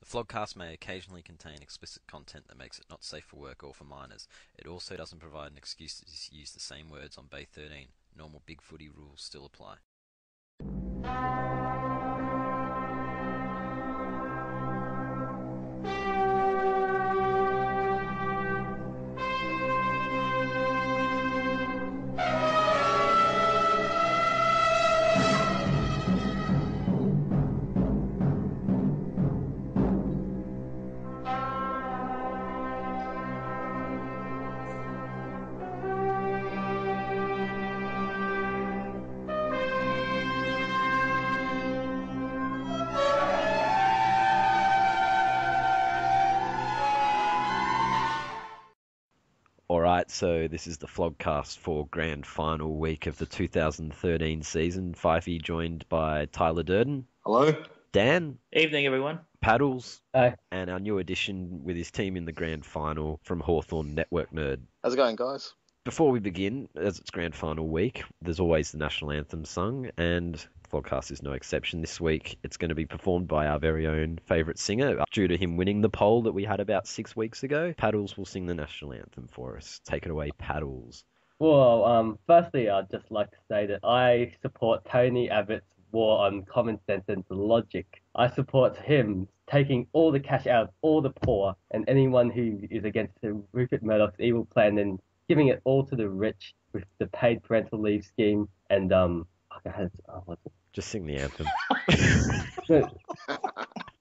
The Flogcast may occasionally contain explicit content that makes it not safe for work or for minors. It also doesn't provide an excuse to use the same words on Bay 13. Normal big footy rules still apply. Alright, so this is the Flogcast for grand final week of the 2013 season. Fyfie joined by Tyler Durden. Hello. Dan. Evening, everyone. Paddles. Hi. And our new addition with his team in the grand final from Hawthorn, Network Nerd. How's it going, guys? Before we begin, as it's grand final week, there's always the national anthem sung, and Flogcast is no exception. This week, it's going to be performed by our very own favourite singer, due to him winning the poll that we had about 6 weeks ago. Paddles will sing the national anthem for us. Take it away, Paddles. Well, firstly, I'd just like to say that I support Tony Abbott's war on common sense and logic. I support him taking all the cash out of all the poor and anyone who is against Rupert Murdoch's evil plan and giving it all to the rich with the paid parental leave scheme and Just sing the anthem.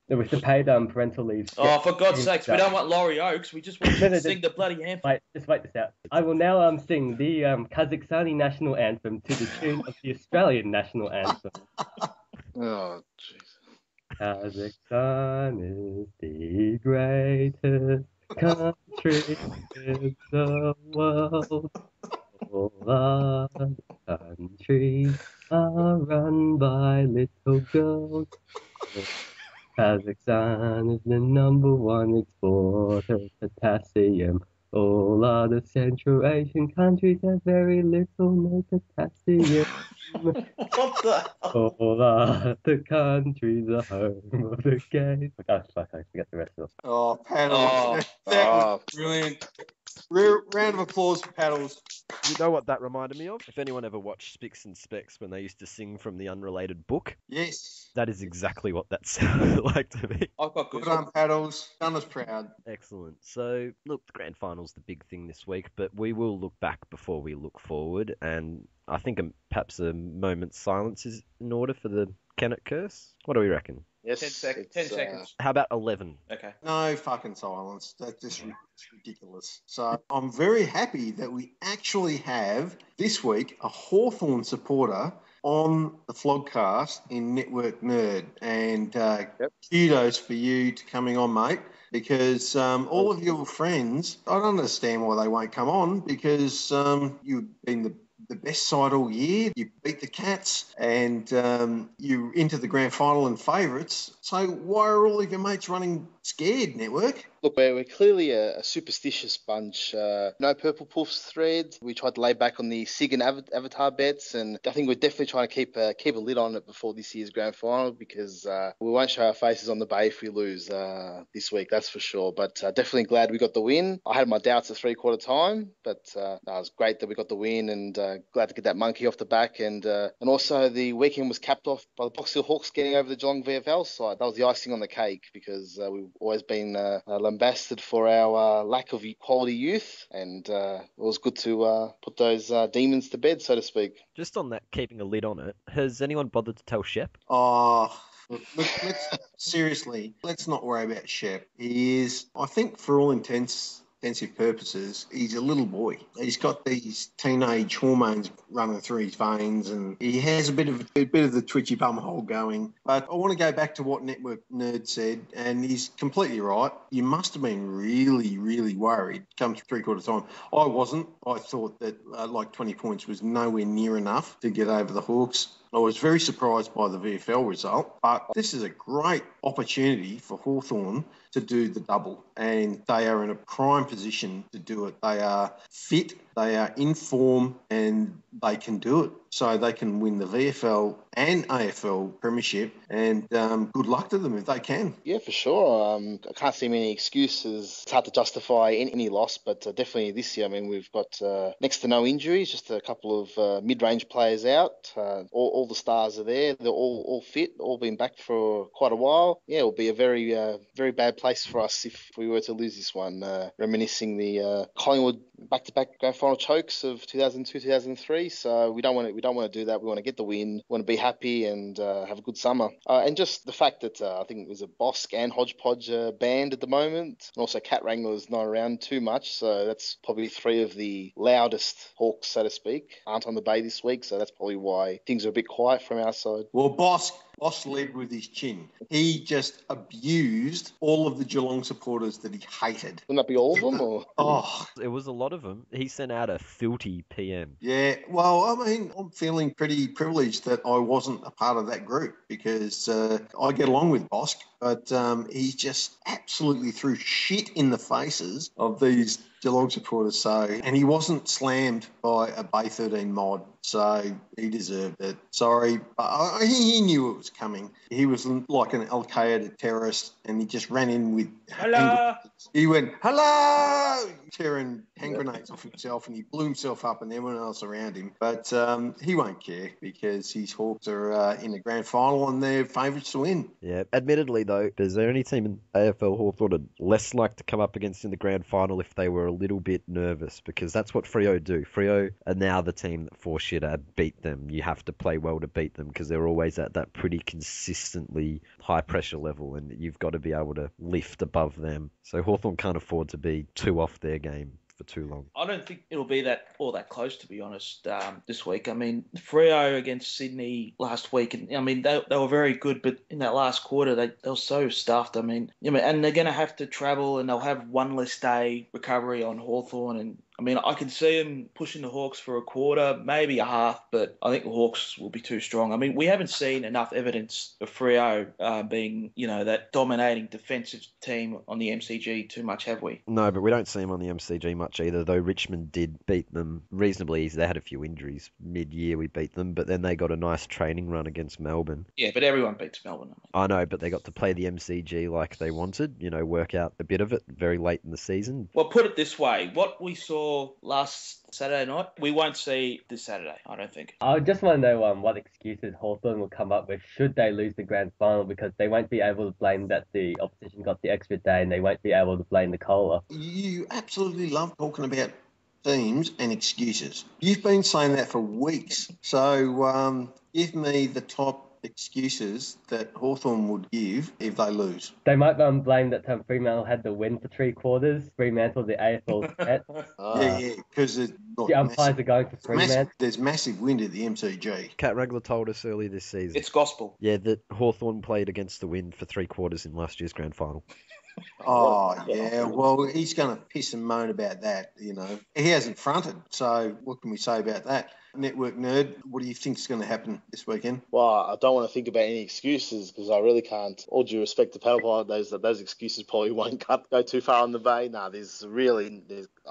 with the paid parental leave scheme. Oh, for God's sakes, we don't want Laurie Oakes. We just want you to sing the bloody anthem. Just wait this out. I will now sing the Kazakhstani national anthem to the tune of the Australian national anthem. Oh, jeez. Kazakhstan is the greatest country in the world. All other countries are run by little girls. Kazakhstan is the #1 exporter of potassium. All other Central Asian countries have very little no potassium. What the hell? All other countries are home of the game. Oh, fuck, I forgot the rest of it. Oh, Paddles. That was brilliant. Round of applause for Paddles. You know what that reminded me of? If anyone ever watched Spicks and Specks when they used to sing from the unrelated book, Yes. that is exactly what that sounded like to me. I've got Good good. on Paddles. Done us proud. Excellent. So, look, the grand final's the big thing this week, but we will look back before we look forward, and I think perhaps a moment's silence is in order for the Kennett Curse. What do we reckon? Yes. 10 seconds. 10 seconds. How about 11? Okay. No fucking silence. That's just ridiculous. So I'm very happy that we actually have this week a Hawthorn supporter on the Flogcast in Network Nerd. And kudos for you to coming on, mate, because all of your friends, I don't understand why they won't come on because you've been the best side all year. You beat the Cats and you're into the grand final and favourites. So why are all of your mates running scared, Network? Look, we're clearly a superstitious bunch. No Purple Puffs thread. We tried to lay back on the Sig and Avatar bets, and I think we're definitely trying to keep a lid on it before this year's grand final because we won't show our faces on the bay if we lose this week, that's for sure. But definitely glad we got the win. I had my doubts at three-quarter time, but it was great that we got the win and glad to get that monkey off the back. And also the weekend was capped off by the Box Hill Hawks getting over the Geelong VFL side. That was the icing on the cake because we've always been lambasted for our lack of quality youth, and it was good to put those demons to bed, so to speak. Just on that, keeping a lid on it, has anyone bothered to tell Shep? Oh, let's not worry about Shep. He is, I think, for all intensive purposes, he's a little boy. He's got these teenage hormones running through his veins, and he has a bit of the twitchy bum hole going. But I want to go back to what Network Nerd said, and he's completely right. You must have been really, really worried come three-quarter time. I wasn't. I thought that 20 points was nowhere near enough to get over the Hawks. I was very surprised by the VFL result, but this is a great opportunity for Hawthorn to do the double, and they are in a prime position to do it. They are fit. They are in form and they can do it. So they can win the VFL and AFL premiership, and good luck to them if they can. Yeah, for sure. I can't see many excuses. It's hard to justify any loss, but definitely this year, I mean, we've got next to no injuries, just a couple of mid-range players out. All the stars are there. They're all fit, all been back for quite a while. Yeah, it'll be a very bad place for us if we were to lose this one. Reminiscing the Collingwood back-to-back grand final chokes of 2002, 2003. So we don't want to do that. We want to get the win. We want to be happy and have a good summer. And just the fact that I think it was a Bosk and Hodgepodge band at the moment, and also Cat Wrangler's not around too much. So that's probably three of the loudest Hawks, so to speak, aren't on the bay this week. So that's probably why things are a bit quiet from our side. Well, Bosk led with his chin. He just abused all of the Geelong supporters that he hated. Wouldn't that be all of them? Or? Oh, It was a lot of them. He sent out a filthy PM. yeah. Well, I mean, I'm feeling pretty privileged that I wasn't a part of that group because I get along with Bosk, but he just absolutely threw shit in the faces of these Geelong supporters. So, and he wasn't slammed by a Bay 13 mod, so he deserved it. Sorry, but he knew it was coming. He was like an Al Qaeda terrorist, and he just ran in with Hello. He went, hello, tearing hand grenades off himself, and he blew himself up and everyone else around him. But he won't care because his Hawks are in the grand final and they're favourites to win. Yeah, admittedly though, is there any team in AFL Hawthorn would less like to come up against in the grand final if they were a little bit nervous? Because that's what Freo do. Freo are now the team that force you to beat them. You have to play well to beat them because they're always at that pretty consistently high pressure level, and you've got to be able to lift above them. So Hawthorn can't afford to be too off their game for too long. I don't think it'll be all that close, to be honest, this week. I mean, Freo against Sydney last week, and I mean, they were very good, but in that last quarter, they were so stuffed. I mean, and they're going to have to travel, and they'll have one less day recovery on Hawthorn, and I mean, I can see them pushing the Hawks for a quarter, maybe a half, but I think the Hawks will be too strong. I mean, we haven't seen enough evidence of Freo being, that dominating defensive team on the MCG too much, have we? No, but we don't see them on the MCG much either, though Richmond did beat them reasonably easy. They had a few injuries. Mid-year we beat them, but then they got a nice training run against Melbourne. Yeah, but everyone beats Melbourne. I know, but they got to play the MCG like they wanted, work out a bit of it very late in the season. Well, put it this way. What we saw last Saturday night, we won't see this Saturday, I don't think. I just want to know what excuses Hawthorn will come up with should they lose the grand final, because they won't be able to blame that the opposition got the extra day, and they won't be able to blame the Cola. You absolutely love talking about teams and excuses. You've been saying that for weeks. So give me the top excuses that Hawthorn would give if they lose. They might blame that Fremantle had the win for 3 quarters. Fremantle, the AFL set. Yeah, because The umpires are going for Fremantle. There's massive wind at the MCG. Cat Wrangler told us early this season. It's gospel. Yeah, that Hawthorn played against the wind for 3 quarters in last year's grand final. Oh, yeah. Well, he's going to piss and moan about that, He hasn't fronted, so what can we say about that? Network Nerd, what do you think is going to happen this weekend? Well, I don't want to think about any excuses because I really can't. All due respect to Paddlepop, those excuses probably won't go too far on the bay. No,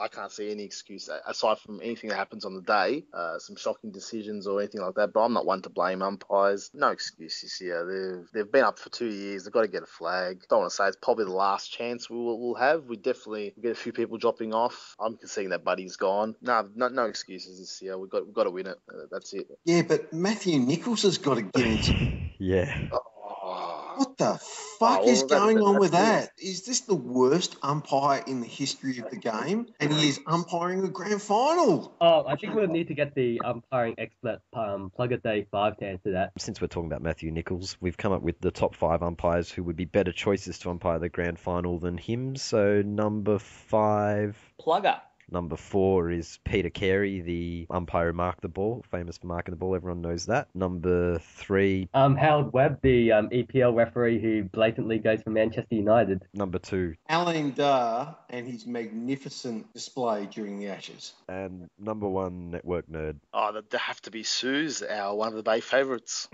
I can't see any excuse aside from anything that happens on the day, some shocking decisions or anything like that. But I'm not one to blame umpires. No excuses here. They've been up for 2 years. They've got to get a flag. Don't want to say it's probably the last chance we'll have. We definitely get a few people dropping off. I'm conceding that Buddy's gone. No excuses this year. We've got to win it. That's it. Yeah, but Matthew Nicholls has got to get into. Yeah. What the fuck is going on with that? Is this the worst umpire in the history of the game? And he is umpiring a grand final. Oh, I think we'll need to get the umpiring expert, Plugger Day 5, to answer that. Since we're talking about Matthew Nicholls, we've come up with the top 5 umpires who would be better choices to umpire the grand final than him. So number 5... Plugger. Number 4 is Peter Carey, the umpire who marked the ball, famous for marking the ball. Everyone knows that. Number 3... Howard Webb, the EPL referee who blatantly goes for Manchester United. Number 2... Alan Dar and his magnificent display during the Ashes. And number 1, Network Nerd. Oh, they have to be Sue's, one of the Bay favourites.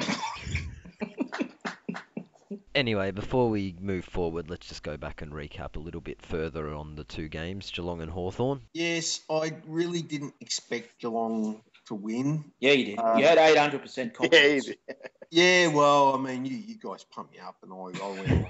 Anyway, before we move forward, let's just go back and recap a little bit further on the two games, Geelong and Hawthorn. Yes, I really didn't expect Geelong to win. Yeah, you did. You had 800% confidence. Yeah, well, I mean, you guys pumped me up and I went along.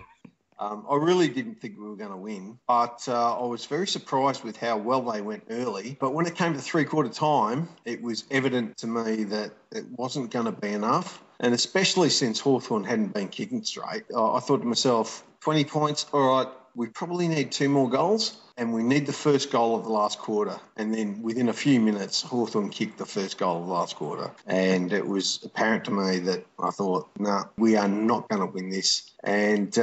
I really didn't think we were going to win, but I was very surprised with how well they went early. But when it came to three-quarter time, it was evident to me that it wasn't going to be enough. And especially since Hawthorn hadn't been kicking straight, I thought to myself, 20 points, all right, we probably need 2 more goals and we need the first goal of the last quarter. And then within a few minutes, Hawthorn kicked the first goal of the last quarter. And it was apparent to me that I thought, no, we are not going to win this. And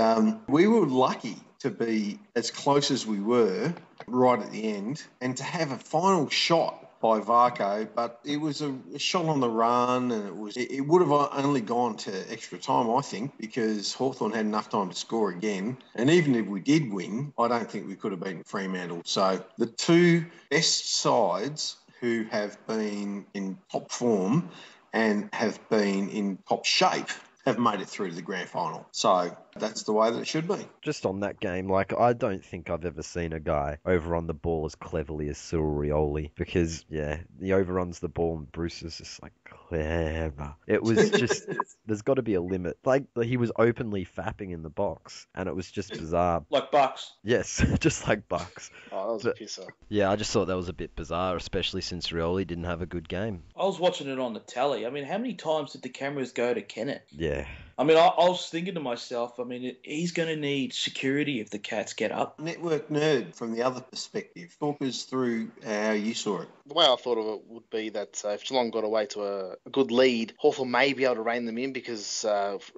we were lucky to be as close as we were right at the end and to have a final shot by Varco, but it was a shot on the run, and it would have only gone to extra time, I think, because Hawthorn had enough time to score again. And even if we did win, I don't think we could have beaten Fremantle. So the two best sides who have been in top form and have been in top shape have made it through to the grand final. So that's the way that it should be. Just on that game, I don't think I've ever seen a guy overrun the ball as cleverly as Cyril Rioli, because, yeah, he overruns the ball and Bruce is just clever. It was just, there's got to be a limit. He was openly fapping in the box, and it was just bizarre. Like Bucks. Yes, just like Bucks. Oh, that was a pisser. Yeah, I just thought that was a bit bizarre, especially since Rioli didn't have a good game. I was watching it on the tally. I mean, how many times did the cameras go to Kennett? Yeah. I mean, I was thinking to myself, I mean, he's going to need security if the Cats get up. Network nerd from the other perspective. Talk us through how you saw it. The way I thought of it would be that if Geelong got away to a good lead, Hawthorn may be able to rein them in because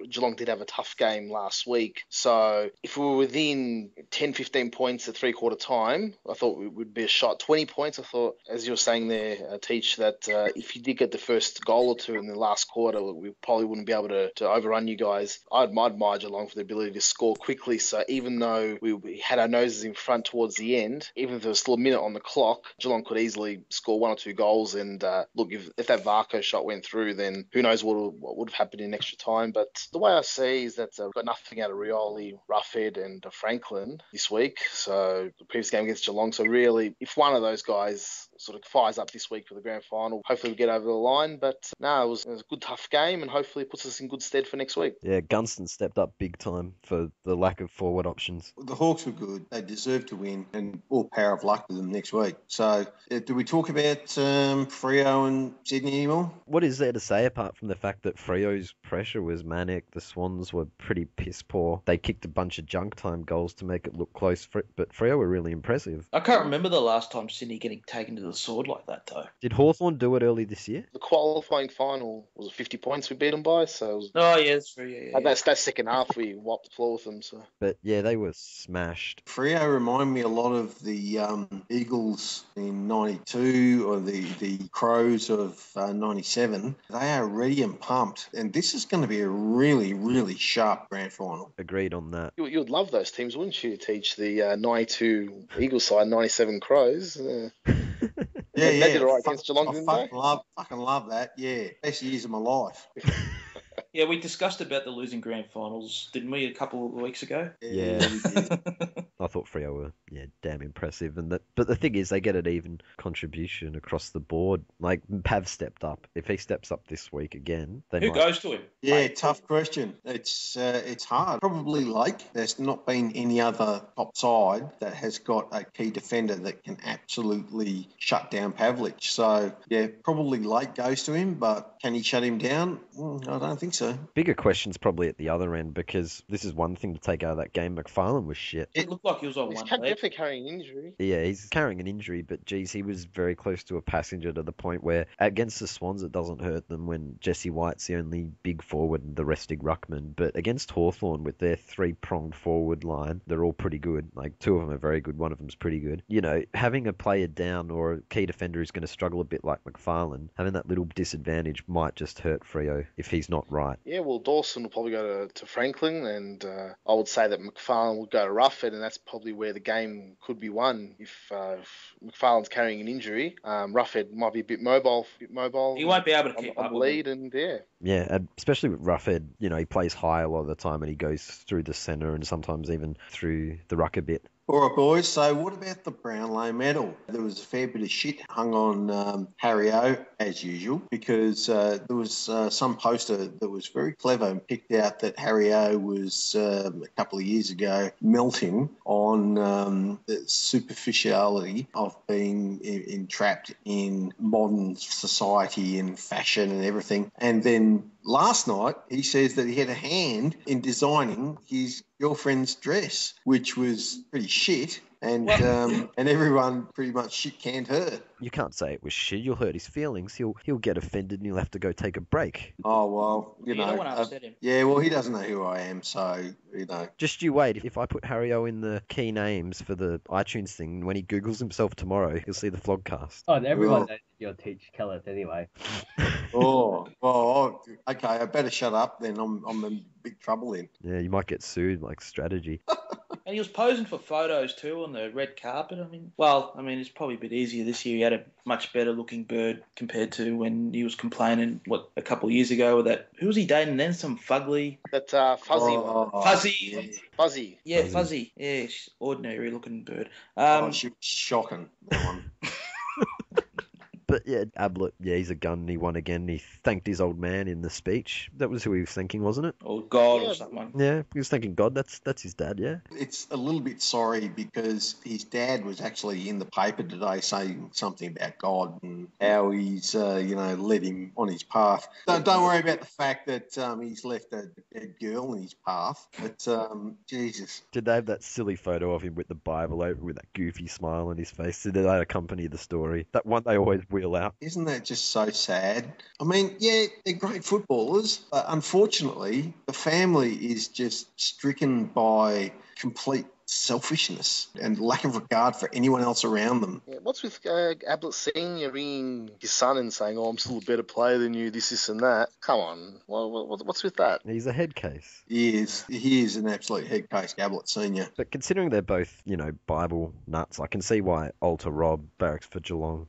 Geelong did have a tough game last week. So if we were within 10, 15 points at three-quarter time, I thought it would be a shot. 20 points, I thought, as you were saying there, Teach, that if you did get the first goal or two in the last quarter, we probably wouldn't be able to overrun you guys. I admire Geelong for the ability to score quickly. So even though we had our noses in front towards the end, even if there was still a minute on the clock, Geelong could easily score 1 or 2 goals. And look, if that Varco shot went through, then who knows what would have happened in extra time. But the way I see is that we've got nothing out of Rioli, Roughhead and Franklin this week. So the previous game against Geelong. So really, if one of those guys sort of fires up this week for the grand final, hopefully we get over the line. But no, it was a good, tough game, and hopefully it puts us in good stead for next week. Yeah, Gunston stepped up big time for the lack of forward options. The Hawks were good. They deserved to win, and all power of luck to them next week. So do we talk about Freo and Sydney anymore? What is there to say apart from the fact that Freo's pressure was manic? The Swans were pretty piss poor. They kicked a bunch of junk time goals to make it look close, but Freo were really impressive. I can't remember the last time Sydney getting taken to the sword like that, though. Did Hawthorn do it early this year? The qualifying final was 50 points we beat them by, so it was... Oh, yeah, that's true, yeah. That second half, we wiped the floor with them, so... But, yeah, they were smashed. Freo remind me a lot of the Eagles in 92 or the Crows of 97. They are ready and pumped, and this is going to be a really, really sharp grand final. Agreed on that. You would love those teams, wouldn't you, Teach? The 92 Eagles side, 97 Crows. Yeah, they did all right against Geelong, didn't they? Fucking love that, yeah. Best years of my life. Yeah, we discussed about the losing grand finals, didn't we, a couple of weeks ago? Yeah. I thought Freo were, damn impressive. But the thing is, they get an even contribution across the board. Like, Pav stepped up. If he steps up this week again, Who goes to him? Yeah, tough question. It's hard. Probably Lake. There's not been any other top side that has got a key defender that can absolutely shut down Pavlich. So, yeah, probably Lake goes to him, but can he shut him down? I don't think so. Bigger question's probably at the other end, because this is one thing to take out of that game. McFarlane was shit. It looked like he was on He's one leg. definitely carrying an injury. Yeah, he's carrying an injury, but geez, he was very close to a passenger to the point where against the Swans it doesn't hurt them when Jesse White's the only big forward and the resting ruckman. But against Hawthorn with their 3-pronged forward line, they're all pretty good. Like, 2 of them are very good, 1 of them's pretty good. You know, having a player down or a key defender who's going to struggle a bit like McFarlane, having that little disadvantage might just hurt Freo if he's not right. Yeah, well, Dawson will probably go to Franklin, and I would say that McFarlane will go to Roughhead, and that's probably where the game could be won if McFarlane's carrying an injury. Roughhead might be a bit mobile. He won't be able to on keep the up with lead, him. and yeah. Yeah, and especially with Roughhead, he plays high a lot of the time and he goes through the centre and sometimes even through the ruck a bit. All right, boys. So what about the Brownlow Medal? There was a fair bit of shit hung on Harry O, as usual, because there was some poster that was very clever and picked out that Harry O was, a couple of years ago, melting on the superficiality of being entrapped in modern society and fashion and everything. And then last night, he says that he had a hand in designing his girlfriend's dress, which was pretty shit, and everyone pretty much shit-canned her. You can't say it was shit. You'll hurt his feelings. He'll get offended and he'll have to go take a break. Oh, well, You don't want to upset him. Yeah, well, he doesn't know who I am, so, Just you wait. If I put Harry O in the key names for the iTunes thing, when he Googles himself tomorrow, he'll see the Flogcast. Oh, and everyone Well. knows that you'll teach Kellett anyway. Oh, well, okay, I better shut up then. I'm in big trouble then. Yeah, you might get sued, like strategy. And he was posing for photos too on the red carpet. It's probably a bit easier this year. He had a much better looking bird compared to when he was complaining, a couple of years ago with that. Who was he dating then? Some fugly. That fuzzy one. Fuzzy. Yeah. Fuzzy. Yeah, fuzzy. Yeah, ordinary looking bird. She was shocking, that one. But yeah, Ablett, he's a gun. He won again. He thanked his old man in the speech. That was who he was thanking, wasn't it? Or God Yeah. or someone. Yeah, he was thanking God. That's his dad, yeah. It's a little bit sorry because his dad was actually in the paper today saying something about God and how he's, led him on his path. Don't worry about the fact that he's left a dead girl in his path. But, Jesus. Did they have that silly photo of him with the Bible over with that goofy smile on his face? Did that accompany the story? That one they always wheel out. Isn't that just so sad? I mean, yeah, they're great footballers, but unfortunately, the family is just stricken by complete selfishness and lack of regard for anyone else around them. Yeah, what's with Ablett Senior ringing his son and saying, "Oh, I'm still a better player than you, this, and that"? Come on, what's with that? He's a head case. He is an absolute head case, Ablett Senior. But considering they're both, Bible nuts, I can see why Alter Rob barracks for Geelong.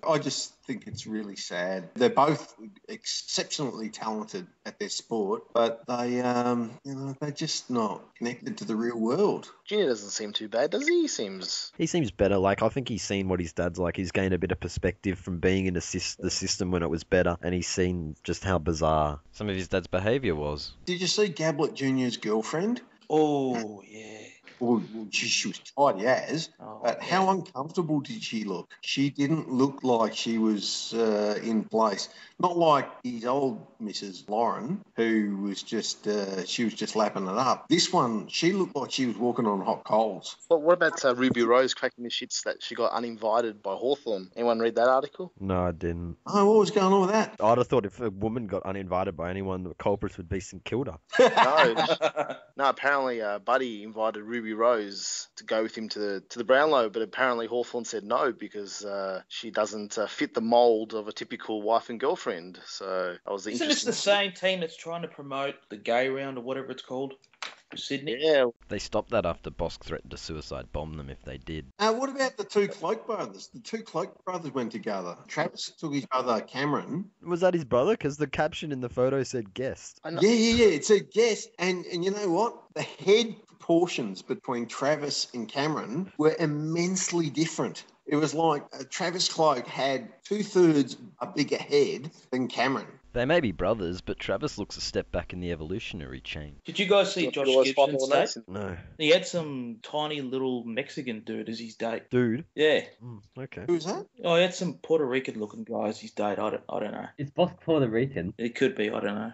I just think it's really sad. They're both exceptionally talented at their sport, but they're just not connected to the real world. Junior doesn't seem too bad, does he? He seems better. Like, I think he's seen what his dad's like. He's gained a bit of perspective from being in the system when it was better, and he's seen just how bizarre some of his dad's behaviour was. Did you see Gablett Jr.'s girlfriend? Oh, yeah. Well, she was tidy as, but yeah. how uncomfortable did she look? She didn't look like she was in place. Not like his old Mrs. Lauren, who was just lapping it up. This one, she looked like she was walking on hot coals. Well, what about Ruby Rose cracking the shits that she got uninvited by Hawthorn? Anyone read that article? No, I didn't. Oh, what was going on with that? I'd have thought if a woman got uninvited by anyone, the culprits would be St Kilda. No, apparently Buddy invited Ruby Rose to go with him to the Brownlow, but apparently Hawthorn said no because she doesn't fit the mould of a typical wife and girlfriend. So that was Isn't this the same team that's trying to promote the gay round or whatever it's called? Sydney? Yeah. They stopped that after Bosk threatened to suicide bomb them if they did. What about the two Cloak brothers? The two Cloak brothers went together. Travis took his brother Cameron. Was that his brother? Because the caption in the photo said guest. Yeah. It said guest. And you know what? The head proportions between Travis and Cameron were immensely different. It was like Travis Cloak had 2/3 a bigger head than Cameron. They may be brothers, but Travis looks a step back in the evolutionary chain. Did you guys see Josh Gibson's date? No. He had some tiny little Mexican dude as his date. Dude? Yeah. Okay. Who's that? Oh, he had some Puerto Rican looking guy as his date. I don't know. Is Bosk Puerto Rican? It could be. I don't know.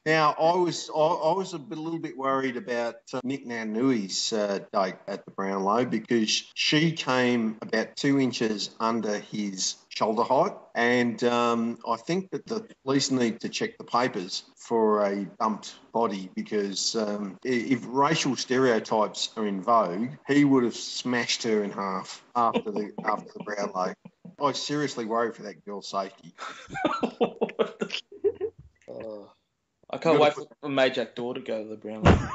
Now, I was a little bit worried about Nick Nanui's date at the Brownlow because she came about 2 inches under his shoulder height, and I think that the police need to check the papers for a bumped body because if racial stereotypes are in vogue, he would have smashed her in half after the Brownlow. I seriously worry for that girl's safety. I can't wait for Majak Door to go to the Brownlow.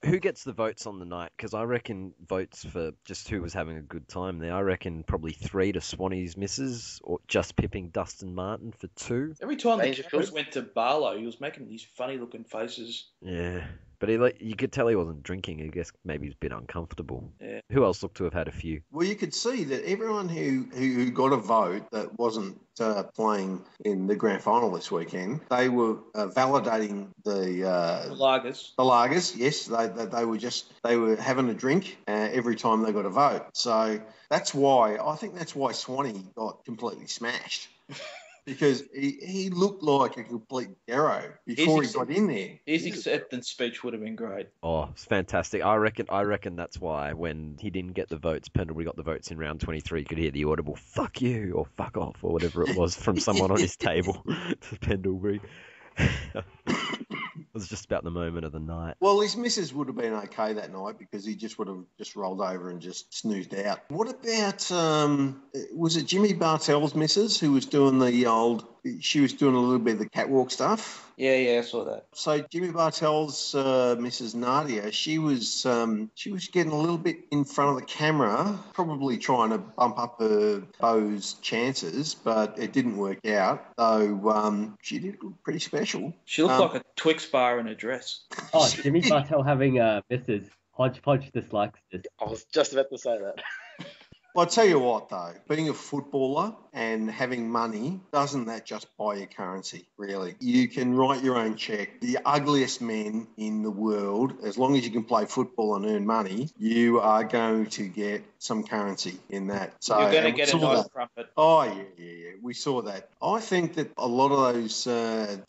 Who gets the votes on the night? Because I reckon votes for just who was having a good time there. I reckon probably 3 to Swanee's misses, or just pipping Dustin Martin for 2. Every time the Dangerfield. cameras went to Barlow, he was making these funny-looking faces. Yeah. But you could tell he wasn't drinking. I guess maybe he's a bit uncomfortable. Yeah. Who else looked to have had a few? Well, you could see that everyone who got a vote that wasn't playing in the grand final this weekend, they were validating The the lagers. lagers. Yes, they were having a drink every time they got a vote. So I think that's why Swanee got completely smashed. Because he looked like a complete hero before he got in there. His acceptance speech would have been great. Oh, it's fantastic. I reckon that's why when he didn't get the votes, Pendlebury got the votes in round 23, you could hear the audible "fuck you" or "fuck off" or whatever it was from someone on his table to Pendlebury. It was just about the moment of the night. Well, his missus would have been okay that night because he just would have just rolled over and just snoozed out. What about, was it Jimmy Bartell's missus who was doing she was doing a little bit of the catwalk stuff? Yeah, I saw that. So Jimmy Bartell's Mrs. Nadia, she was getting a little bit in front of the camera, probably trying to bump up her beau's chances, but it didn't work out. Though she did look pretty special. She looked like a Twix bar in a dress. Oh, Jimmy Bartell having Mrs. Hodgepodge dislikes this. I was just about to say that. Well, I'll tell you what, though, being a footballer and having money, doesn't that just buy you currency, really? You can write your own check. The ugliest men in the world, as long as you can play football and earn money, you are going to get some currency in that. So, You're going to get a nice trumpet. Oh, yeah. We saw that. I think that a lot of those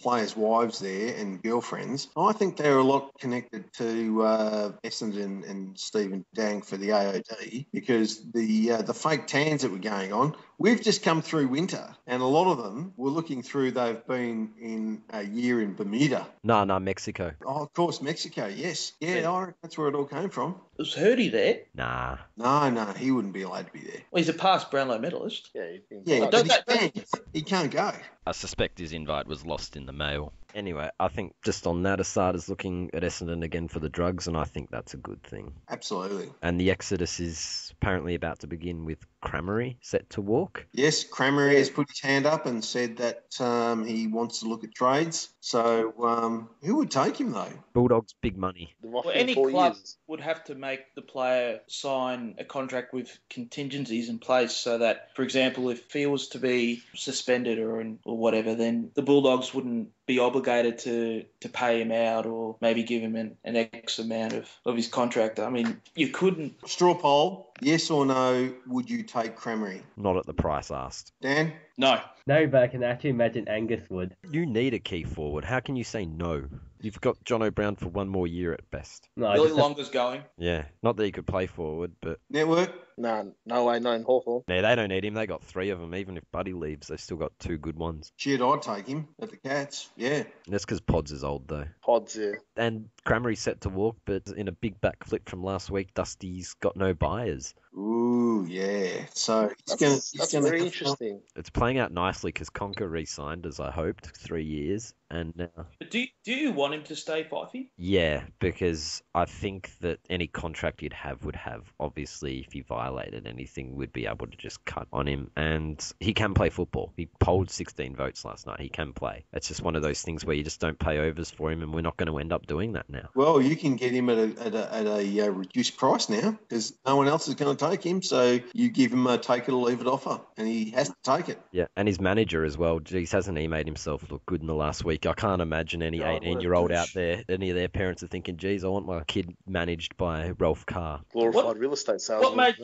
players' wives there and girlfriends, I think they're a lot connected to Essendon and Stephen Dang for the AOD because the fake tans that were going on, we've just come through winter and a lot of them were looking through they've been in a year in Bermuda. No, Mexico. Oh, of course, Mexico, yes. Yeah, that's where it all came from. Was Hurdy there? Nah. No, he wouldn't be allowed to be there. Well, he's a past Brownlow medalist. Yeah, but he can't go. I suspect his invite was lost in the mail. Anyway, I think just on that, Assad is looking at Essendon again for the drugs, and I think that's a good thing. Absolutely. And the exodus is apparently about to begin with Cramery set to walk. Yes, Cramery has put his hand up and said that he wants to look at trades. So who would take him, though? Bulldogs, big money. Well, any club would have to make the player sign a contract with contingencies in place so that, for example, if he was to be suspended or whatever, then the Bulldogs wouldn't be obligated to pay him out or maybe give him an X amount of his contract. I mean, you couldn't... Straw poll, yes or no, would you take Cramery? Not at the price asked. Dan? No. No, but I can actually imagine Angus would. You need a key forward. How can you say no? You've got John O'Brien for one more year at best. No, Billy Longa's going. Yeah, not that he could play forward, but... Network? No way, no in Hawthorn. Yeah, they don't need him. They got 3 of them. Even if Buddy leaves, they've still got 2 good ones. Shit, I'd take him at the Cats, yeah. That's because Pods is old, though. Pods, yeah. And Cramery's set to walk, but in a big backflip from last week, Dusty's got no buyers. Ooh, yeah. So that's very interesting. It's playing out nicely because Conker re-signed, as I hoped, 3 years. And now... But do you want him to stay, Fyfie? Yeah, because I think that any contract you'd have would have, obviously, if he violated anything, we'd be able to just cut on him. And he can play football. He polled 16 votes last night. He can play. It's just one of those things where you just don't pay overs for him, and we're not going to end up doing that now. Well, you can get him at a reduced price now because no one else is going to take him. So you give him a take it or leave it offer, and he has to take it. Yeah, and his manager as well. Geez, hasn't he made himself look good in the last week? I can't imagine any 18-year-old out there, any of their parents are thinking, geez, I want my kid managed by Ralph Carr. Glorified real estate salesman.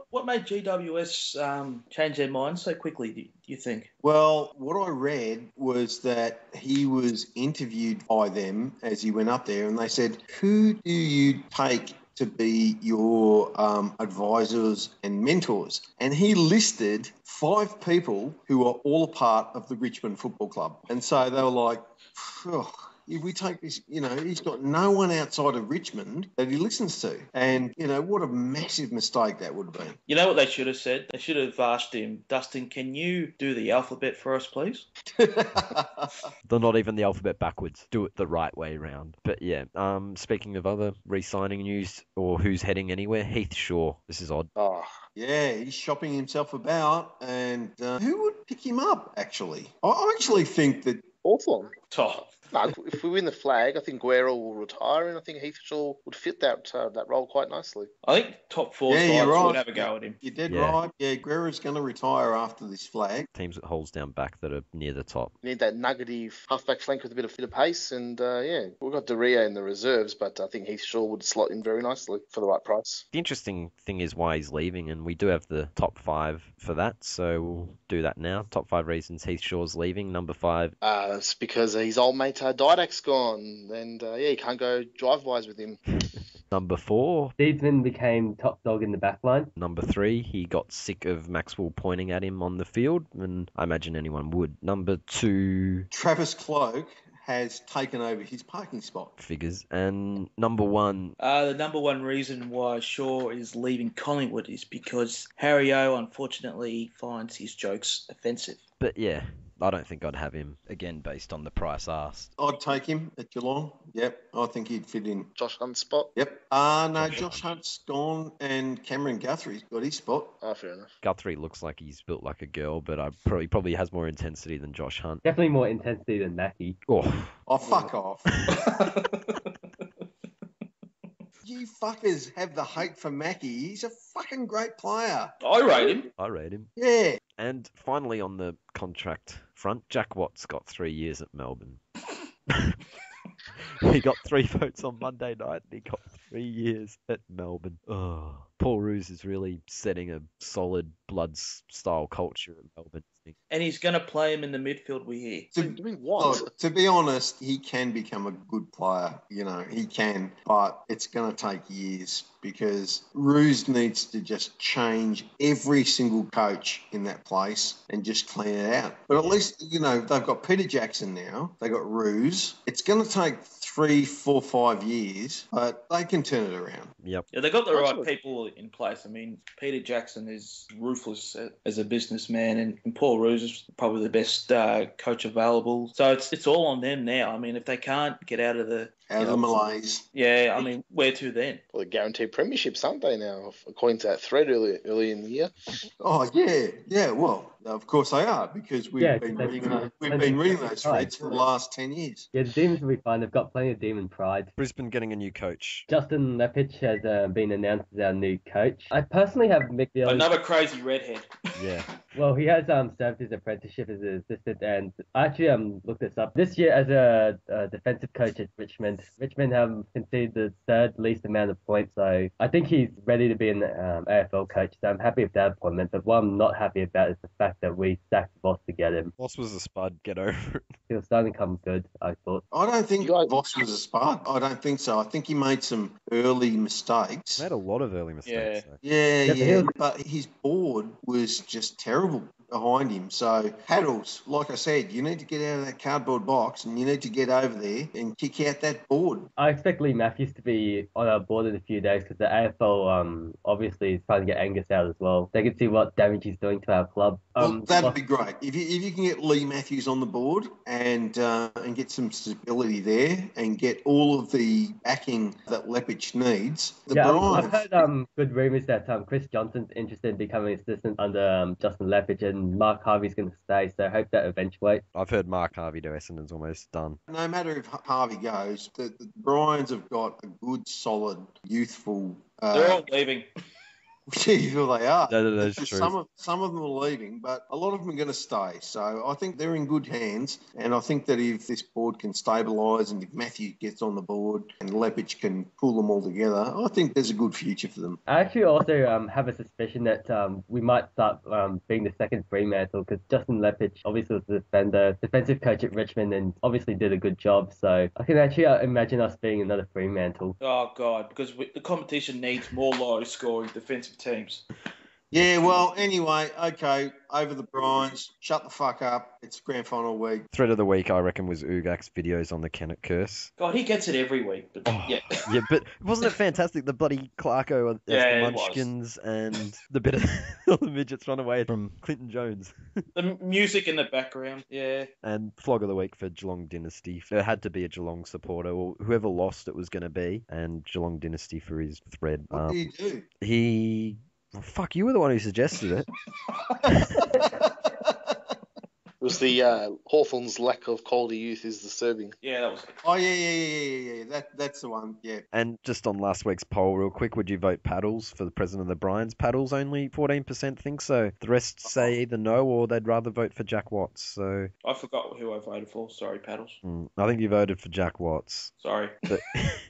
What made GWS change their mind so quickly, do you think? Well, what I read was that he was interviewed by them as he went up there, and they said, who do you take to be your advisors and mentors? And he listed 5 people who are all a part of the Richmond Football Club. And so they were like, if we take this, he's got no one outside of Richmond that he listens to. And, what a massive mistake that would have been. You know what they should have said? They should have asked him, Dustin, can you do the alphabet for us, please? They're not even the alphabet backwards. Do it the right way round. But yeah, speaking of other re-signing news or who's heading anywhere, Heath Shaw. This is odd. Oh, Yeah, he's shopping himself about, and who would pick him up, actually? I actually think that... Hawthorn. Oh, No, if we win the flag, I think Guerrero will retire, and I think Heath Shaw would fit that role quite nicely. I think top four Yeah, sides you're right. would have a go at him. You're dead Yeah. right. Yeah, Guerrero's going to retire after this flag. Teams with holes down back that are near the top. You need that nuggety halfback flank with a bit of pace, and we've got Doria in the reserves, but I think Heath Shaw would slot in very nicely for the right price. The interesting thing is why he's leaving, and we do have the top 5 for that, so we'll do that now. Top 5 reasons Heath Shaw's leaving. Number 5. It's because his old mate Didak's gone, and you can't go drive-bys with him. Number 4. Deedsman became top dog in the back line. Number 3, he got sick of Maxwell pointing at him on the field, and I imagine anyone would. Number 2, Travis Cloak has taken over his parking spot. figures. And number 1, The number one reason why Shaw is leaving Collingwood is because Harry O, unfortunately, finds his jokes offensive. but yeah, I don't think I'd have him again based on the price asked. I'd take him at Geelong. Yep, I think he'd fit in. Josh Hunt's spot. Yep. No, Josh Hunt's gone and Cameron Guthrie's got his spot. Oh, fair enough. Guthrie looks like he's built like a girl, but probably has more intensity than Josh Hunt. Definitely more intensity than Mackie. Oh, Oh, fuck off. You fuckers have the hate for Mackie. He's a fucking great player. I rate him. I rate him. Yeah. And finally on the contract front, Jack Watts got 3 years at Melbourne. He got 3 votes on Monday night and he got 3 years at Melbourne. Oh, Paul Roos is really setting a solid Bloods-style culture at Melbourne. And he's going to play him in the midfield, we hear. Doing what? Look, to be honest, he can become a good player. He can, but it's going to take years because Roos needs to just change every single coach in that place and just clean it out. But at least, they've got Peter Jackson now. They've got Roos. It's going to take 3, 4, 5 years, but they can turn it around. Yep. Yeah, they've got the right Absolutely. people in place. I mean, Peter Jackson is ruthless as a businessman, and Paul Roos is probably the best coach available. So it's all on them now. I mean, if they can't get out of the Malays. yeah, I mean, where to then? Well, they're guaranteed premierships, aren't they now? According to that thread early in the year. Oh, yeah. Well, of course they are because we've been reading those threads for the last 10 years. Yeah, the Demons will be fine. They've got plenty of Demon pride. Brisbane getting a new coach. Justin Lepich has been announced as our new coach. I personally have Mick Daly. Another crazy redhead. Yeah. Well, he has served his apprenticeship as an assistant, and I actually looked this up. This year, as a defensive coach at Richmond have conceded the third least amount of points. So I think he's ready to be an AFL coach. So I'm happy with that appointment. But what I'm not happy about is the fact that we sacked Voss to get him. Voss was a spud. Get over it. He was starting to come good, I thought. I don't think You guys- Voss was a spud. I don't think so. I think he made some early mistakes. Made a lot of early mistakes. Though. Yeah, but his board was just terrible behind him. So, Paddles, like I said, you need to get out of that cardboard box and you need to get over there and kick out that board. I expect Lee Matthews to be on our board in a few days because the AFL obviously is trying to get Angus out as well. They can see what damage he's doing to our club. Well, that'd be great. If you can get Lee Matthews on the board and get some stability there and get all of the backing that Lepich needs, I've heard good rumours that Chris Johnson's interested in becoming assistant under Justin Lepich and Mark Harvey's going to stay, so I hope that eventuates. I've heard Mark Harvey to Essendon's almost done. No matter if Harvey goes, the Bryans have got a good, solid, youthful... They're all leaving. Well, they are. That's true. Some of them are leaving, but a lot of them are going to stay. So I think they're in good hands. And I think that if this board can stabilise and if Matthew gets on the board and Lepich can pull them all together, I think there's a good future for them. I actually also have a suspicion that we might start being the second Fremantle because Justin Lepich obviously was the defensive coach at Richmond and obviously did a good job. So I can actually imagine us being another Fremantle. Oh, God, because the competition needs more low-scoring defensive teams. Yeah, well, anyway, okay, over the brines, shut the fuck up. It's grand final week. Thread of the week, I reckon, was Ugak's videos on the Kennett Curse. God, he gets it every week, but yeah. Yeah, but wasn't it fantastic? The bloody Clarko as Yeah, the it was. Munchkins and the bit of all the midgets run away from Clinton Jones. The music in the background, yeah. And Flog of the week for Geelong Dynasty. There had to be a Geelong supporter, or whoever lost it was going to be, and Geelong Dynasty for his thread. What do you do? Well, fuck, you were the one who suggested it. It was the Hawthorn's lack of quality youth is disturbing. Yeah, that was it. Oh, yeah. That's the one, yeah. And just on last week's poll, real quick, would you vote Paddles for the president of the Bryans? Paddles only 14% think so. The rest say either no or they'd rather vote for Jack Watts. So I forgot who I voted for. Sorry, Paddles. I think you voted for Jack Watts. Sorry.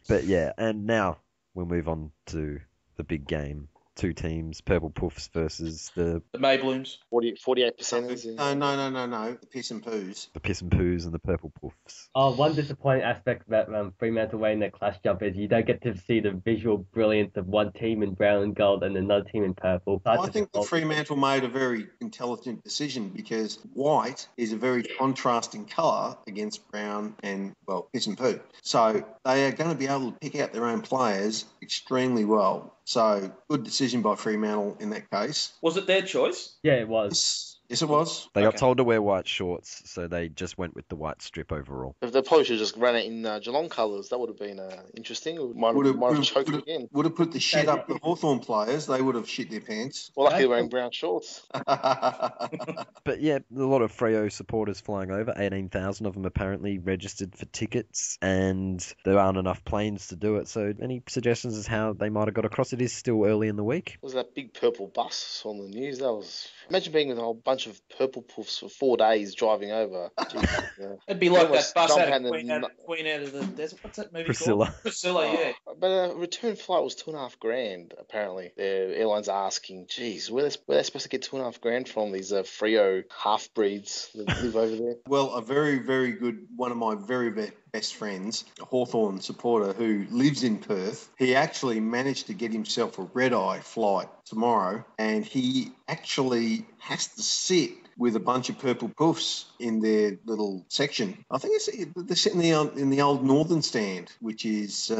But yeah, and now we'll move on to the big game. Two teams, Purple Puffs versus the Maybloons. 48%. No. The piss and poos. The Piss and Poos and the Purple Puffs. Oh, one disappointing aspect about Fremantle wearing their clash jump is you don't get to see the visual brilliance of one team in brown and gold and another team in purple. I think the Fremantle made a very intelligent decision because white is a very contrasting colour against brown and, well, piss and poo. So they are going to be able to pick out their own players extremely well. So good decision by Fremantle in that case. Was it their choice? Yeah, it was. Yes, it was. They got told to wear white shorts, so they just went with the white strip overall. If they probably should have just ran it in Geelong colours, that would have been interesting. Might have choked again. Would have put the shit up the Hawthorn players. They would have shit their pants. Well, lucky they're wearing brown shorts. But yeah, a lot of Freo supporters flying over. 18,000 of them apparently registered for tickets, and there aren't enough planes to do it. So any suggestions as how they might have got across? It is still early in the week. Was that big purple bus on the news? That was... Imagine being with a whole bunch of purple puffs for 4 days driving over. Jeez, It'd be like that bus jump out of and Queen out of the Desert. What's that movie Priscilla. called? Priscilla, yeah. But a return flight was $2,500. Apparently, the airlines are asking, "Geez, where they supposed to get $2,500 from? These Freo half breeds that live over there." Well, a very, very good one of my very best friends, a Hawthorn supporter who lives in Perth. He actually managed to get himself a red-eye flight tomorrow, and he actually has to sit with a bunch of purple puffs in their little section. I think they're sitting in the old Northern Stand, which is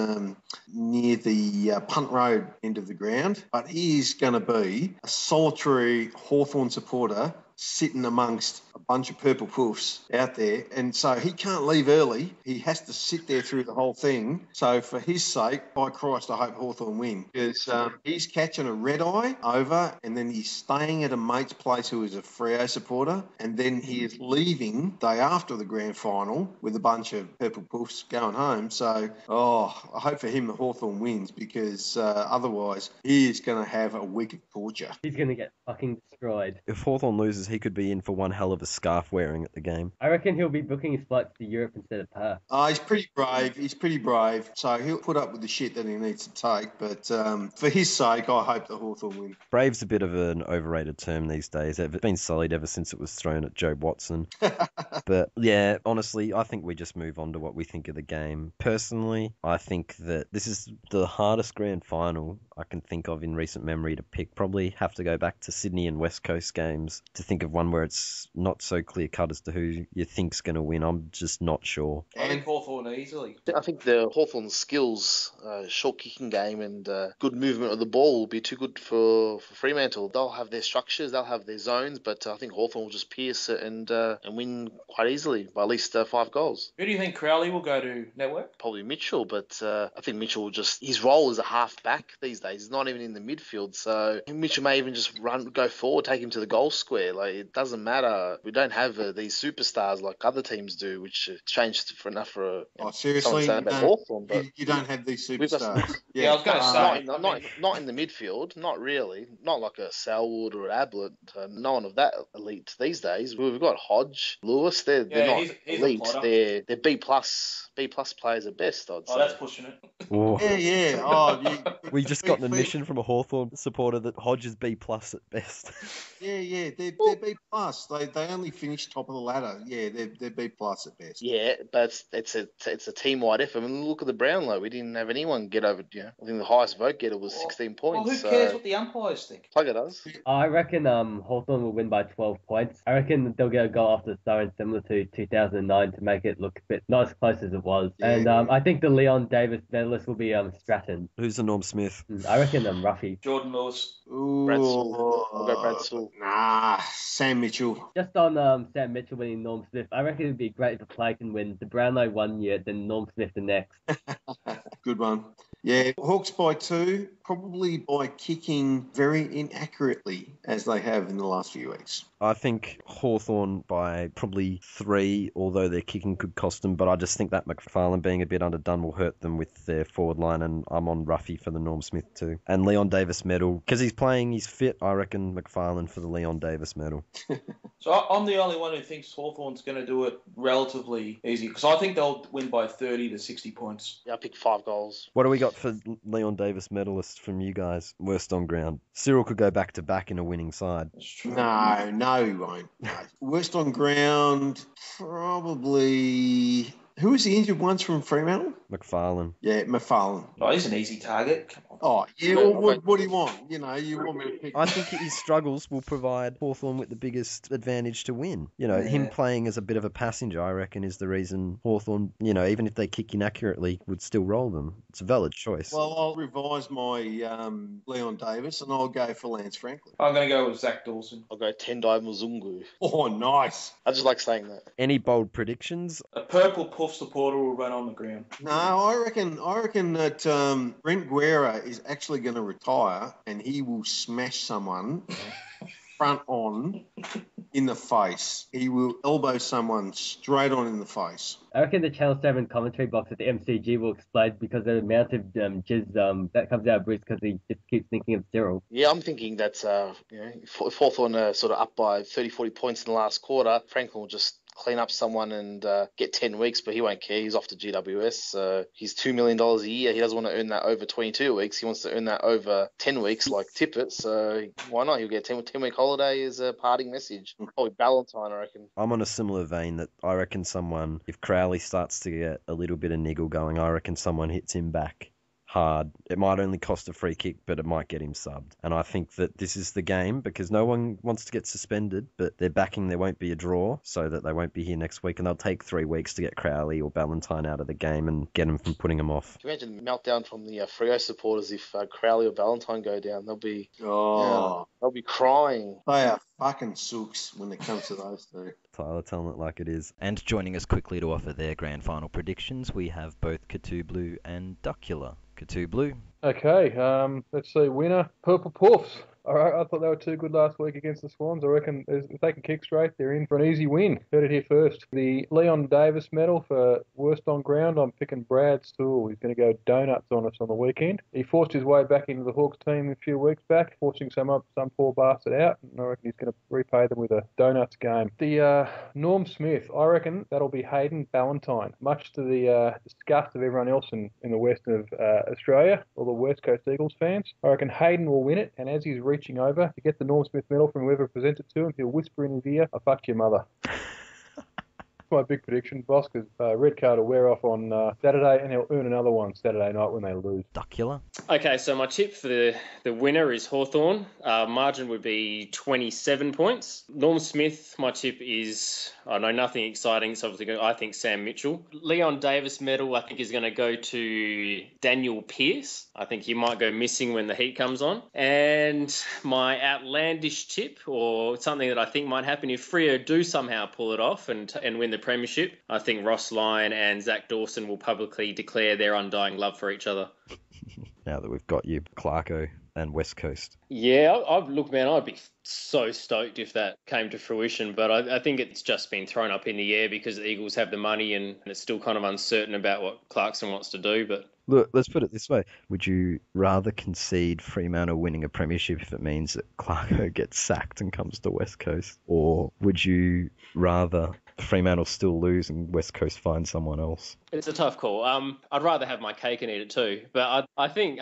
near the Punt Road end of the ground. But he is going to be a solitary Hawthorn supporter sitting amongst a bunch of purple puffs out there. And so he can't leave early. He has to sit there through the whole thing. So for his sake, by Christ, I hope Hawthorn win. Because he's catching a red eye over and then he's staying at a mate's place who is a Freo supporter. And then he is leaving day after the grand final with a bunch of purple puffs going home. So, I hope for him that Hawthorn wins because otherwise he is going to have a week of torture. He's going to get fucking destroyed. If Hawthorn loses, he could be in for one hell of a scarf wearing at the game. I reckon he'll be booking his flights to Europe instead of Perth. He's pretty brave. So he'll put up with the shit that he needs to take. But for his sake, I hope the Hawthorn win. Brave's a bit of an overrated term these days. It's been sullied ever since it was thrown at Joe Watson. But yeah, honestly, I think we just move on to what we think of the game. Personally, I think that this is the hardest grand final I can think of in recent memory to pick. Probably have to go back to Sydney and West Coast games to think of one where it's not so clear cut as to who you think's going to win. I'm just not sure. I think Hawthorn easily. I think the Hawthorn skills, short kicking game and good movement of the ball will be too good for Fremantle. They'll have their structures, they'll have their zones, but I think Hawthorn will just pierce it and win quite easily by at least 5 goals. Who do you think Crowley will go to network? Probably Mitchell, but I think Mitchell will his role is a half back these days. He's not even in the midfield, so Mitchell may even just go forward, take him to the goal square. Like, it doesn't matter. We don't have these superstars like other teams do, which changed for enough for seriously, Hawthorn, but you don't have these superstars. Yeah, I was going to say. Not in the midfield, not really. Not like a Selwood or an Ablett. No one of that elite these days. We've got Hodge, Lewis. They're not he's elite. They're B plus players at best, I'd say. Oh, that's pushing it. Yeah. We just got got an admission from a Hawthorn supporter that Hodge is B+ at best. Yeah, they're B+. They only finished top of the ladder. Yeah, they're B+ at best. Yeah, but it's a team-wide effort. I mean, look at the Brownlow. We didn't have anyone get over, I think the highest vote getter was 16 points. Well, who cares what the umpires think? Plugger does. I reckon Hawthorn will win by 12 points. I reckon they'll get a goal after Surrey similar to 2009 to make it look a bit not as close as it was. Yeah. And I think the Leon Davis medalist will be Stratton. Who's the Norm Smith? I reckon Ruffy. Jordan Lewis. Ooh, Brad Sewell. I'll go Brad Sewell. Nah, Sam Mitchell. Just on Sam Mitchell winning Norm Smith, I reckon it'd be great if a player can win the Brownlow one year, then Norm Smith the next. Good one. Yeah, Hawks by 2, probably by kicking very inaccurately, as they have in the last few weeks. I think Hawthorn by probably 3, although their kicking could cost them, but I just think that McFarlane being a bit underdone will hurt them with their forward line, and I'm on Ruffy for the Norm Smith too. And Leon Davis medal, because he's fit, I reckon McFarlane for the Leon Davis medal. So I'm the only one who thinks Hawthorn's going to do it relatively easy, because I think they'll win by 30 to 60 points. Yeah, I picked 5 goals. What do we got for Leon Davis medalists from you guys? Worst on ground. Cyril could go back to back in a winning side. That's true. No, he won't. No. Worst on ground, probably... Who was the injured ones from Fremantle? McFarlane. Yeah, McFarlane. Oh, he's an easy target. Come on. Oh, yeah, what do you want? You want me to pick... I think his struggles will provide Hawthorn with the biggest advantage to win. Him playing as a bit of a passenger, I reckon, is the reason Hawthorn, even if they kick inaccurately, would still roll them. It's a valid choice. Well, I'll revise my Leon Davis and I'll go for Lance Franklin. I'm going to go with Zach Dawson. I'll go Tendai Muzungu. Oh, nice. I just like saying that. Any bold predictions? A purple puff supporter will run on the ground. No, I reckon that Brent Guerra is actually going to retire and he will smash someone front on in the face. He will elbow someone straight on in the face. I reckon the Channel 7 commentary box at the MCG will explode because of the amount of jizz that comes out of Bruce because he just keeps thinking of Cyril. Yeah, I'm thinking that if Hawthorn sort of up by 30, 40 points in the last quarter, Franklin will just clean up someone and get 10 weeks, but he won't care. He's off to GWS. So he's $2 million a year. He doesn't want to earn that over 22 weeks. He wants to earn that over 10 weeks like Tippett. So why not? He'll get a 10-week holiday as a parting message. Probably Ballantyne, I reckon. I'm on a similar vein that I reckon someone, if Crowley starts to get a little bit of niggle going, I reckon someone hits him back hard. It might only cost a free kick, but it might get him subbed. And I think that this is the game because no one wants to get suspended, but they're backing there won't be a draw so that they won't be here next week, and they'll take 3 weeks to get Crowley or Ballantyne out of the game and get them from putting them off. Can you imagine the meltdown from the Freo supporters if Crowley or Ballantyne go down? They'll be crying. They are fucking sooks when it comes to those two. Tyler telling it like it is. And joining us quickly to offer their grand final predictions, we have both Cthublhu and Duckula. Cthublhu. Okay, let's see. Winner, Purple Puffs. All right, I thought they were too good last week against the Swans. I reckon if they can kick straight, they're in for an easy win. Heard it here first. The Leon Davis medal for worst on ground, I'm picking Brad Sewell. He's going to go donuts on us on the weekend. He forced his way back into the Hawks team a few weeks back, forcing some poor bastard out. And I reckon he's going to repay them with a donuts game. The Norm Smith, I reckon that'll be Hayden Ballantyne, much to the disgust of everyone else in the west of Australia, all the West Coast Eagles fans. I reckon Hayden will win it, and as he's reaching over to get the Norm Smith medal from whoever presents it to him, he'll whisper in his ear, "I fucked your mother." My big prediction, boss, because red card will wear off on Saturday and he'll earn another one Saturday night when they lose. Duckula. Okay, so my tip for the winner is Hawthorn. Margin would be 27 points. Norm Smith, my tip is, I know nothing exciting, so I think Sam Mitchell. Leon Davis medal, I think, is going to go to Daniel Pearce. I think he might go missing when the heat comes on. And my outlandish tip, or something that I think might happen if Freo do somehow pull it off and win the premiership, I think Ross Lyon and Zach Dawson will publicly declare their undying love for each other. Now that we've got you, Clarko and West Coast. Yeah, look, man, I'd be so stoked if that came to fruition, but I think it's just been thrown up in the air because the Eagles have the money and it's still kind of uncertain about what Clarkson wants to do. But Look, let's put it this way. Would you rather concede Fremantle winning a premiership if it means that Clarko gets sacked and comes to West Coast? Or would you rather Fremantle still lose and West Coast find someone else? It's a tough call. I'd rather have my cake and eat it too. But I think,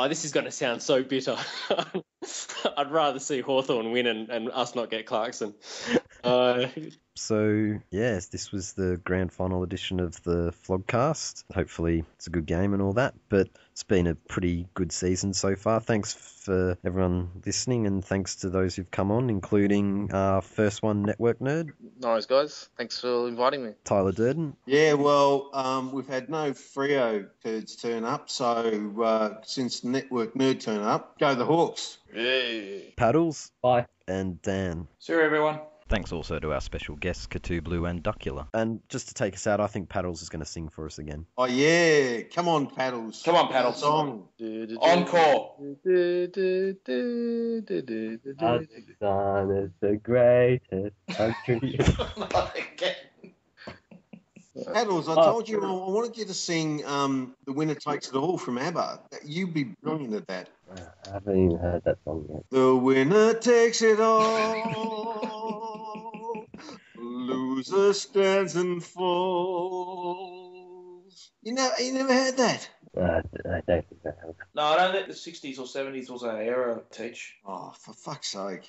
this is going to sound so bitter. I'd rather see Hawthorn win and us not get Clarkson. So, yes, this was the grand final edition of the Flogcast. Hopefully it's a good game and all that, but it's been a pretty good season so far. Thanks for everyone listening, and thanks to those who've come on, including our first one, Network Nerd. Nice, guys. Thanks for inviting me. Tyler Durden. Yeah, well, we've had no Freo turds turn up, so since Network Nerd turn up, go the Hawks. Yay. Paddles. Bye. And Dan. See you, everyone. Thanks also to our special guests, Cthublhu and Duckula. And just to take us out, I think Paddles is going to sing for us again. Oh, yeah. Come on, Paddles. Come on, Paddles. Song. Encore. Pakistan is the greatest country. Paddles, I told you I wanted you to sing The Winner Takes It All from ABBA. You'd be brilliant at that. I haven't even heard that song yet. The winner takes it all. Loser stands and falls. You never heard that? I don't think I have. No, I don't think the 60s or 70s was an era, Teach. Oh, for fuck's sake.